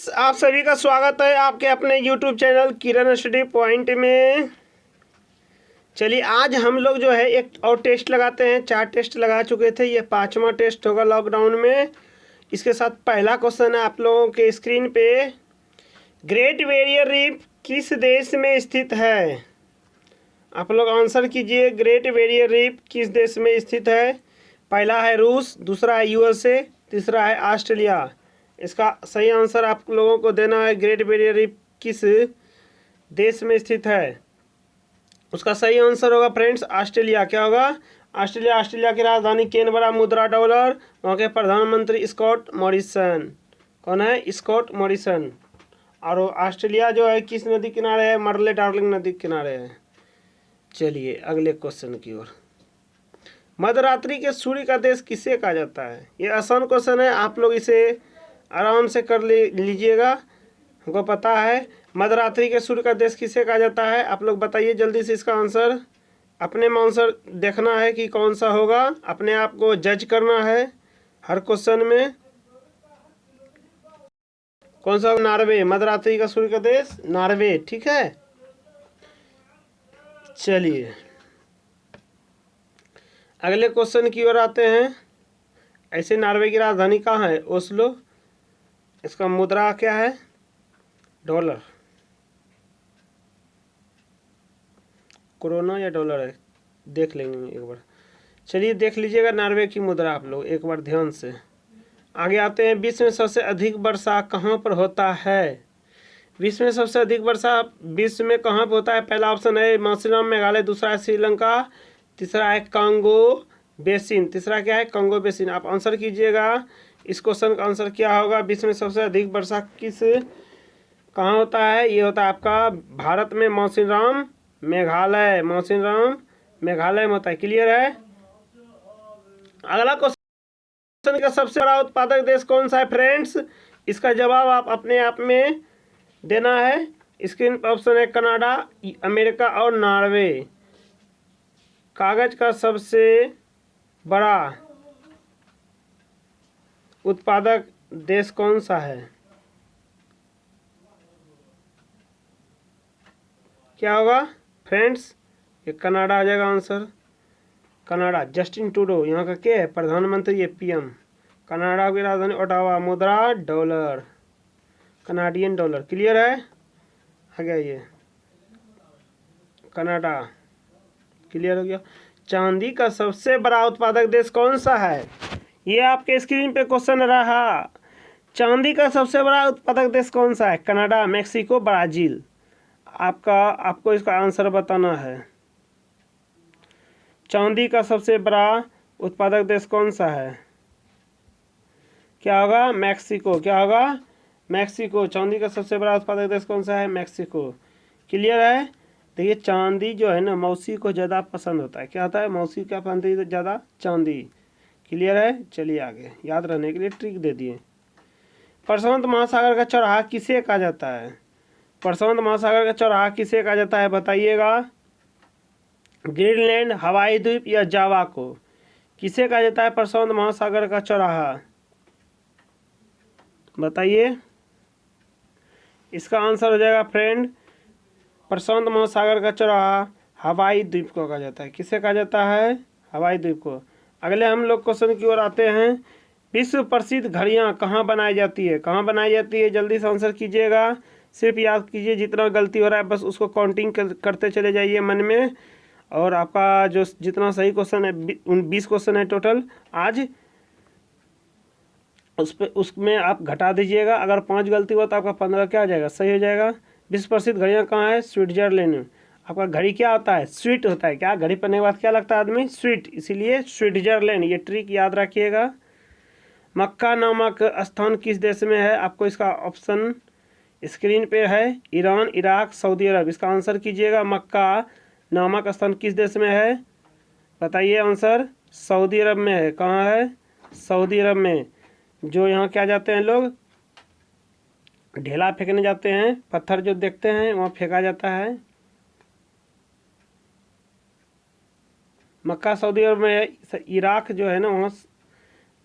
आप सभी का स्वागत है आपके अपने YouTube चैनल किरण स्टडी पॉइंट में। चलिए आज हम लोग जो है एक और टेस्ट लगाते हैं। 4 टेस्ट लगा चुके थे, ये 5वां टेस्ट होगा लॉकडाउन में। इसके साथ पहला क्वेश्चन है आप लोगों के स्क्रीन पे, ग्रेट बैरियर रीफ किस देश में स्थित है? आप लोग आंसर कीजिए, ग्रेट बैरियर रीफ किस देश में स्थित है? पहला है रूस, दूसरा है USA, तीसरा है ऑस्ट्रेलिया। इसका सही आंसर आप लोगों को देना है, ग्रेट बैरियर रीफ किस देश में स्थित है। उसका सही आंसर होगा फ्रेंड्स ऑस्ट्रेलिया। क्या होगा? ऑस्ट्रेलिया। ऑस्ट्रेलिया की राजधानी कैनबरा, मुद्रा डॉलर, वहाँ के प्रधानमंत्री स्कॉट मॉरिसन। कौन है? Scott Morrison. और ऑस्ट्रेलिया जो है किस नदी किनारे है? मर्ले डार्लिंग नदी किनारे है। चलिए अगले क्वेश्चन की ओर। मध्यरात्रि के सूर्य का देश किसे कहा जाता है? ये आसान क्वेश्चन है, आप लोग इसे आराम से कर लीजिएगा। हमको पता है मध्यरात्रि के सूर्य का देश किसे कहा जाता है। आप लोग बताइए जल्दी से इसका आंसर। अपने में आंसर देखना है कि कौन सा होगा, अपने आप को जज करना है हर क्वेश्चन में। कौन सा? नॉर्वे। मध्यरात्रि का सूर्य का देश नॉर्वे, ठीक है। चलिए अगले क्वेश्चन की ओर आते हैं। ऐसे नॉर्वे की राजधानी कहाँ है? ओस्लो। इसका मुद्रा क्या है? डॉलर। कोरोना या डॉलर है, देख लेंगे एक बार। चलिए देख लीजिएगा नॉर्वे की मुद्रा आप लोग एक बार ध्यान से। आगे आते हैं, विश्व में सबसे अधिक वर्षा कहाँ पर होता है? विश्व में सबसे अधिक वर्षा विश्व में कहाँ पर होता है? पहला ऑप्शन है माउसीराम मेघालय, दूसरा है श्रीलंका, तीसरा है कांगो बेसिन। तीसरा क्या है? Congo basin. आप आंसर कीजिएगा। इस क्वेश्चन का आंसर क्या होगा? विश्व में सबसे अधिक वर्षा किस कहाँ होता है? ये होता है आपका भारत में मौसिनराम मेघालय। मौसिनराम मेघालय में होता है। क्लियर है? अगला क्वेश्चन का सबसे बड़ा उत्पादक देश कौन सा है फ्रेंड्स? इसका जवाब आप अपने आप में देना है। स्क्रीन पर ऑप्शन है कनाडा, अमेरिका और नॉर्वे। कागज का सबसे बड़ा उत्पादक देश कौन सा है? क्या होगा फ्रेंड्स? ये कनाडा आ जाएगा आंसर। कनाडा। जस्टिन ट्रूडो यहाँ का क्या है? प्रधानमंत्री है, PM। कनाडा की राजधानी ओटावा, मुद्रा डॉलर, कनाडियन डॉलर। क्लियर है? आ गया ये कनाडा। क्लियर हो गया। चांदी का सबसे बड़ा उत्पादक देश कौन सा है? ये आपके स्क्रीन पे क्वेश्चन रहा। चांदी का सबसे बड़ा उत्पादक देश कौन सा है? Canada, Mexico, Brazil. आपको इसका आंसर बताना है। चांदी का सबसे बड़ा उत्पादक देश कौन सा है? क्या होगा? मैक्सिको। क्या होगा? मैक्सिको। चांदी का सबसे बड़ा उत्पादक देश कौन सा है? मैक्सिको। क्लियर है? देखिए चांदी जो है ना मौसी को ज़्यादा पसंद होता है। क्या होता है? मौसी क्या पसंद है ज़्यादा? चांदी। क्लियर है? चलिए आगे याद रहने के लिए ट्रिक दे दिए। प्रशांत महासागर का चौराहा किसे कहा जाता है? प्रशांत महासागर का चौराहा किसे कहा जाता है बताइएगा। ग्रीनलैंड, हवाई द्वीप या जावा को किसे कहा जाता है प्रशांत महासागर का चौराहा? बताइए। इसका आंसर हो जाएगा फ्रेंड, प्रशांत महासागर का चौराहा हवाई द्वीप को कहा जाता है। किसे कहा जाता है? हवाई द्वीप को। अगले हम लोग क्वेश्चन की ओर आते हैं। विश्व प्रसिद्ध घड़ियाँ कहाँ बनाई जाती है? कहाँ बनाई जाती है? जल्दी से आंसर कीजिएगा। सिर्फ याद कीजिए, जितना गलती हो रहा है बस उसको काउंटिंग करते चले जाइए मन में। और आपका जो जितना सही क्वेश्चन है 20 क्वेश्चन है टोटल आज, उसमें आप घटा दीजिएगा। अगर 5 गलती हुआ तो आपका 15 क्या आ जाएगा? सही हो जाएगा। विश्व प्रसिद्ध घड़ियाँ कहाँ है? स्विट्जरलैंड। आपका घड़ी क्या होता है? स्वीट होता है। क्या घड़ी पहनने के बाद क्या लगता है आदमी? स्वीट, इसीलिए स्विट्जरलैंड। ये ट्रिक याद रखिएगा। मक्का नामक स्थान किस देश में है? आपको इसका ऑप्शन स्क्रीन पे है, ईरान, इराक, सऊदी अरब। इसका आंसर कीजिएगा। मक्का नामक स्थान किस देश में है? बताइए आंसर। सऊदी अरब में है। कहाँ है? सऊदी अरब में। जो यहाँ क्या जाते हैं लोग? ढेला फेंकने जाते हैं, पत्थर जो देखते हैं वहाँ फेंका जाता है। मक्का सऊदी अरब में है। इराक जो है ना वहाँ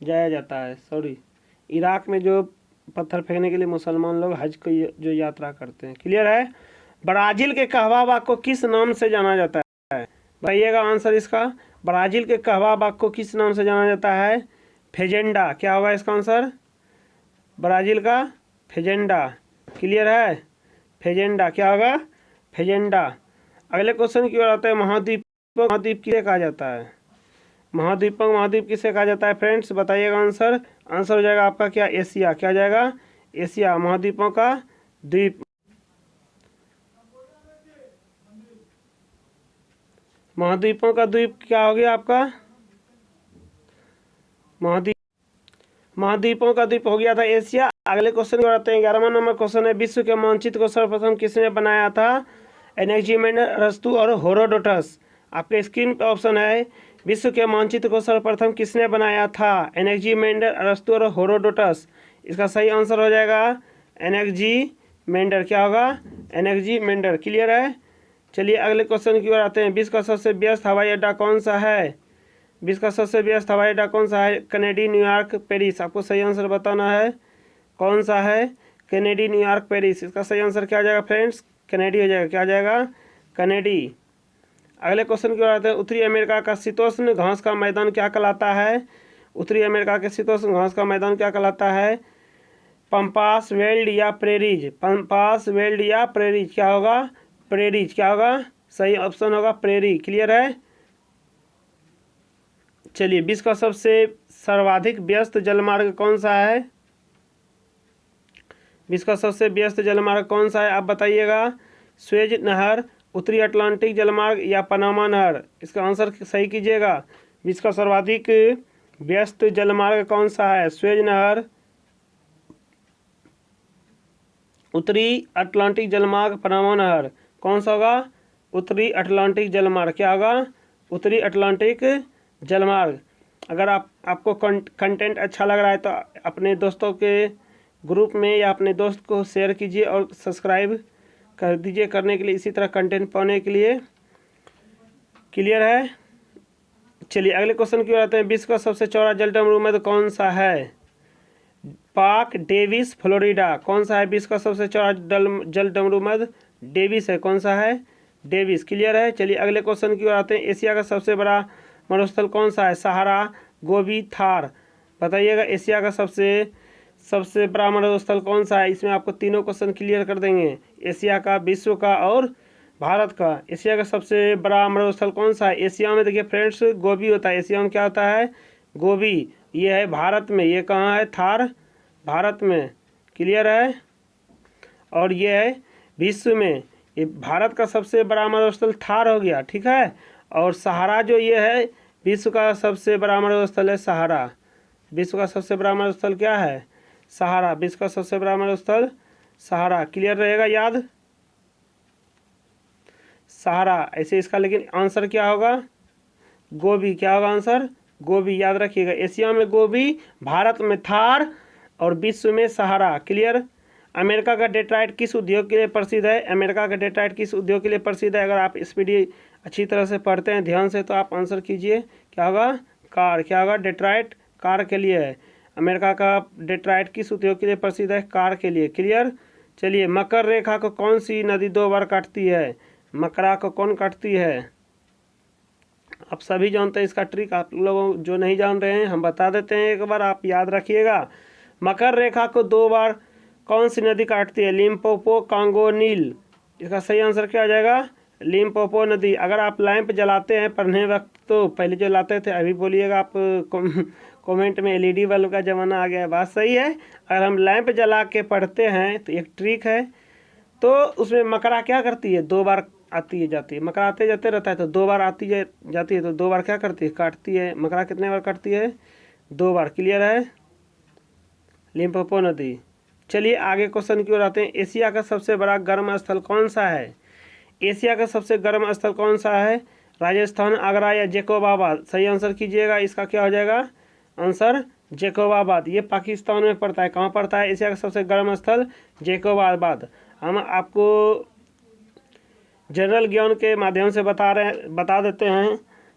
जाया जाता है। सॉरी, इराक में जो पत्थर फेंकने के लिए मुसलमान लोग हज को जो यात्रा करते हैं। क्लियर है। ब्राज़ील के कहवा बाग को किस नाम से जाना जाता है? बताइएगा आंसर इसका। ब्राज़ील के कहवा बाग को किस नाम से जाना जाता है? फेजेंडा। क्या होगा इसका आंसर? ब्राज़ील का फेजेंडा। क्लियर है। फेजेंडा क्या होगा? फेजेंडा। अगले क्वेश्चन की ओर आते हैं। महाद्वीप किसे कहा जाता है? महाद्वीप किसे कहा जाता है फ्रेंड्स? बताइएगा आंसर। आंसर हो जाएगा आपका क्या? एशिया। क्या हो जाएगा? एशिया। महाद्वीपों का द्वीप। महाद्वीपों का द्वीप क्या हो गया आपका? महाद्वीपों का द्वीप हो गया था एशिया। अगले क्वेश्चन को आते हैं। 11वां नंबर क्वेश्चन है। विश्व के मानचित्र को सर्वप्रथम किसने बनाया था? एनेक्सीमेंडस और हेरोडोटस। आपके स्क्रीन पर ऑप्शन है। विश्व के मानचित्र को सर्वप्रथम किसने बनाया था? एनेक्सीमेंडस और हेरोडोटस। इसका सही आंसर हो जाएगा एनेक्सीमेंडर। क्या होगा? एनेक्सीमेंडर। क्लियर है। चलिए अगले क्वेश्चन की ओर आते हैं। विश्व का सबसे व्यस्त हवाई अड्डा कौन सा है? विश्व का सबसे व्यस्त हवाई अड्डा कौन सा है? Kennedy, New York, Paris. आपको सही आंसर बताना है कौन सा है। Kennedy, New York, Paris. इसका सही आंसर क्या आ जाएगा फ्रेंड्स? कनेडी हो जाएगा। क्या आ जाएगा? कनेडी। अगले क्वेश्चन की ओर आते हैं। उत्तरी अमेरिका का शीतोष्ण घास का मैदान क्या कहलाता है? उत्तरी अमेरिका के शीतोष्ण घास का मैदान क्या कहलाता है? पंपास, वेल्ड या प्रेरीज? पंपास, वेल्ड या प्रेरीज? क्या होगा? प्रेरीज। क्या होगा? सही ऑप्शन होगा प्रेरी। क्लियर है। चलिए विश्व का सबसे सर्वाधिक व्यस्त जलमार्ग कौन सा है? विश्व का सबसे व्यस्त जलमार्ग कौन सा है आप बताइएगा। स्वेज नहर, उत्तरी अटलांटिक जलमार्ग या पनामा नहर? इसका आंसर सही कीजिएगा। विश्व का सर्वाधिक व्यस्त जलमार्ग कौन सा है? स्वेज नहर, उत्तरी अटलांटिक जलमार्ग, पनामा नहर। कौन सा होगा? उत्तरी अटलांटिक जलमार्ग। क्या होगा? उत्तरी अटलांटिक जलमार्ग। अगर आपको कंटेंट अच्छा लग रहा है तो अपने दोस्तों के ग्रुप में या अपने दोस्त को शेयर कीजिए और सब्सक्राइब कर दीजिए करने के लिए, इसी तरह कंटेंट पाने के लिए। क्लियर है। चलिए अगले क्वेश्चन की ओर आते हैं। विश्व का सबसे चौड़ा जलडमरूमद कौन सा है? Park Davis, Florida. कौन सा है विश्व का सबसे चौड़ा जलडमरूमद? डेविस है। कौन सा है? डेविस। क्लियर है। चलिए अगले क्वेश्चन की ओर आते हैं। एशिया का सबसे बड़ा मरुस्थल कौन सा है? सहारा, गोबी, थार। बताइएगा एशिया का सबसे बड़ा मरुस्थल कौन सा है? इसमें आपको तीनों क्वेश्चन क्लियर कर देंगे। एशिया का, विश्व का और भारत का। एशिया का सबसे बड़ा मरुस्थल कौन सा है? एशिया में देखिए फ्रेंड्स गोबी होता है। एशिया में क्या होता है? गोबी। ये है भारत में। ये कहाँ है? थार, भारत में। क्लियर है। और ये है विश्व में। ये भारत का सबसे बड़ा मरुस्थल थार हो गया। ठीक है। और सहारा जो ये है विश्व का सबसे बड़ा मरुस्थल है सहारा। विश्व का सबसे बड़ा मरुस्थल क्या है? सहारा। विश्व का सबसे बड़ा मरुस्थल सहारा। क्लियर रहेगा याद? सहारा। ऐसे इसका लेकिन आंसर क्या होगा? गोबी। क्या होगा आंसर? गोबी। याद रखिएगा। एशिया में गोबी, भारत में थार और विश्व में सहारा। क्लियर। अमेरिका का डेट्राइट किस उद्योग के लिए प्रसिद्ध है? अमेरिका का डेट्राइट किस उद्योग के लिए प्रसिद्ध है? अगर आप स्पीडी अच्छी तरह से पढ़ते हैं ध्यान से तो आप आंसर कीजिए। क्या होगा? कार। क्या होगा? डेट्राइट कार के लिए है। अमेरिका का डेट्राइट किस उद्योग के लिए प्रसिद्ध है? कार के लिए। क्लियर। चलिए मकर रेखा को कौन सी नदी 2 बार काटती है? मकरा को कौन काटती है? आप सभी जानते हैं इसका ट्रिक। आप लोगों जो नहीं जान रहे हैं हम बता देते हैं एक बार, आप याद रखिएगा। मकर रेखा को 2 बार कौन सी नदी काटती है? लिम्पोपो, कांगो, नील। इसका सही आंसर क्या आ जाएगा? लिम्पोपो नदी। अगर आप लैंप जलाते हैं पढ़ने वक्त तो पहले जो लाते थे अभी बोलिएगा आप कमेंट में। एलईडी बल्ब का ज़माना आ गया है। बात सही है। अगर हम लैंप जला के पढ़ते हैं तो एक ट्रिक है। तो उसमें मकरा क्या करती है? 2 बार आती है जाती है। मकरा आते जाते रहता है तो 2 बार आती जाती है तो 2 बार क्या करती है? काटती है। मकरा कितने बार काटती है? 2 बार। क्लियर है। लिम्पोपो नदी। चलिए आगे क्वेश्चन की ओर आते हैं। एशिया का सबसे बड़ा गर्म स्थल कौन सा है? एशिया का सबसे गर्म स्थल कौन सा है? राजस्थान, आगरा या जैकोबाबाद? सही आंसर कीजिएगा। इसका क्या हो जाएगा आंसर? जैकोबाबाद। ये पाकिस्तान में पड़ता है। कहाँ पड़ता है एशिया का सबसे गर्म स्थल? जैकोबाबाद। हम आपको जनरल ज्ञान के माध्यम से बता देते हैं।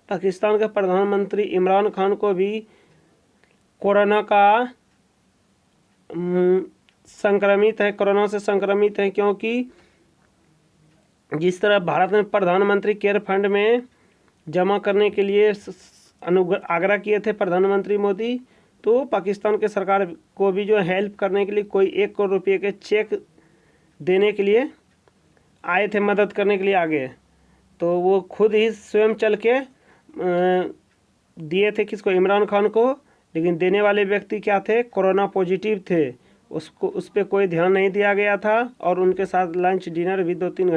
पाकिस्तान के प्रधानमंत्री इमरान खान को भी कोरोना का संक्रमित हैं, कोरोना से संक्रमित हैं, क्योंकि जिस तरह भारत में प्रधानमंत्री केयर फंड में जमा करने के लिए आग्रह किए थे प्रधानमंत्री मोदी, तो पाकिस्तान के सरकार को भी जो हेल्प करने के लिए कोई 1 करोड़ रुपये के चेक देने के लिए आए थे, मदद करने के लिए आगे। तो वो खुद ही स्वयं चल के दिए थे, किसको, इमरान खान को। लेकिन देने वाले व्यक्ति क्या थे, कोरोना पॉजिटिव थे, उसको उस पर कोई ध्यान नहीं दिया गया था। और उनके साथ लंच डिनर भी 2-3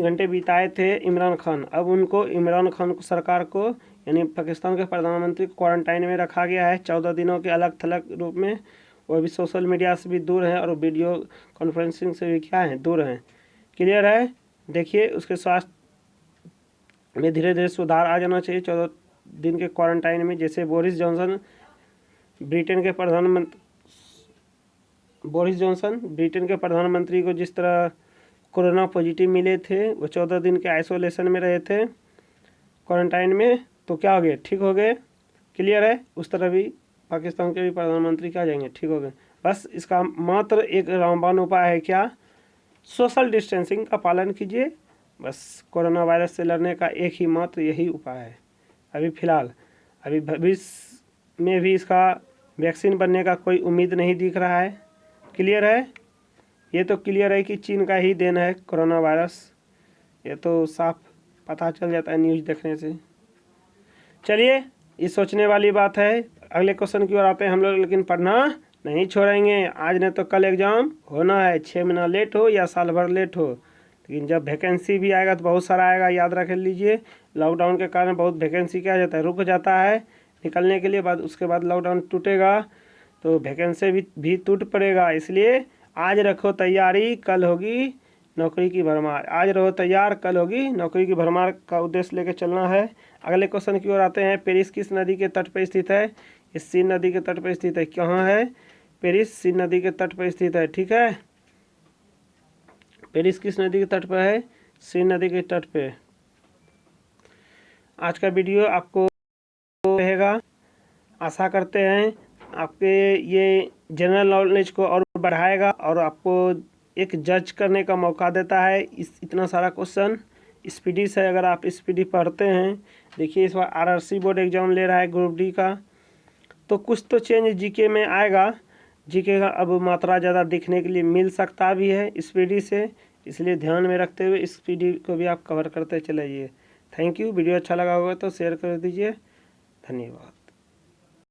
घंटे बिताए थे इमरान खान। अब उनको, इमरान खान को, सरकार को, यानी पाकिस्तान के प्रधानमंत्री को क्वारंटाइन में रखा गया है 14 दिनों के अलग थलग रूप में। वो भी सोशल मीडिया से भी दूर हैं और वीडियो कॉन्फ्रेंसिंग से भी क्या हैं, दूर हैं। क्लियर है। देखिए उसके स्वास्थ्य में धीरे धीरे सुधार आ जाना चाहिए 14 दिन के क्वारंटाइन में। जैसे बोरिस जॉनसन ब्रिटेन के प्रधानमंत्री को जिस तरह कोरोना पॉजिटिव मिले थे, वो 14 दिन के आइसोलेशन में रहे थे क्वारंटाइन में, तो क्या हो गए, ठीक हो गए। क्लियर है। उस तरह भी पाकिस्तान के भी प्रधानमंत्री क्या जाएंगे, ठीक हो गए। बस इसका मात्र एक रामबाण उपाय है, क्या, सोशल डिस्टेंसिंग का पालन कीजिए। बस कोरोना वायरस से लड़ने का एक ही मात्र यही उपाय है अभी फ़िलहाल। अभी भविष्य में भी इसका वैक्सीन बनने का कोई उम्मीद नहीं दिख रहा है। क्लियर है। ये तो क्लियर है कि चीन का ही देन है कोरोना वायरस, ये तो साफ पता चल जाता है न्यूज़ देखने से। चलिए, ये सोचने वाली बात है। अगले क्वेश्चन की ओर आते हैं हम लोग, लेकिन पढ़ना नहीं छोड़ेंगे। आज नहीं तो कल एग्ज़ाम होना है, 6 महीना लेट हो या साल भर लेट हो, लेकिन जब वैकेंसी भी आएगा तो बहुत सारा आएगा, याद रख लीजिए। लॉकडाउन के कारण बहुत वैकेंसी क्या जाता है, रुक जाता है निकलने के लिए, बाद उसके बाद लॉकडाउन टूटेगा तो वैकेंसी भी टूट पड़ेगा। इसलिए आज रखो तैयारी, कल होगी नौकरी की भरमार। आज रहो तैयार, कल होगी नौकरी की भरमार का उद्देश्य लेकर चलना है। अगले क्वेश्चन की ओर आते हैं। पेरिस किस नदी के तट पर स्थित है? इस सीन नदी के तट पर स्थित है। कहाँ है पेरिस? सीन नदी के तट पर स्थित है, ठीक है। पेरिस किस नदी के तट पर है? सीन नदी के तट पे। आज का वीडियो आपको रहेगा, आशा करते हैं आपके ये जनरल नॉलेज को और बढ़ाएगा और आपको एक जज करने का मौका देता है। इतना सारा क्वेश्चन स्पीडी से, अगर आप स्पीडी पढ़ते हैं, देखिए इस बार आरआरसी बोर्ड एग्जाम ले रहा है ग्रुप डी का, तो कुछ तो चेंज जीके में आएगा। जीके का अब मात्रा ज़्यादा दिखने के लिए मिल सकता भी है स्पीडी से, इसलिए ध्यान में रखते हुए स्पीडी को भी आप कवर करते चले जाइए। Thank you. वीडियो अच्छा लगा होगा तो शेयर कर दीजिए। धन्यवाद।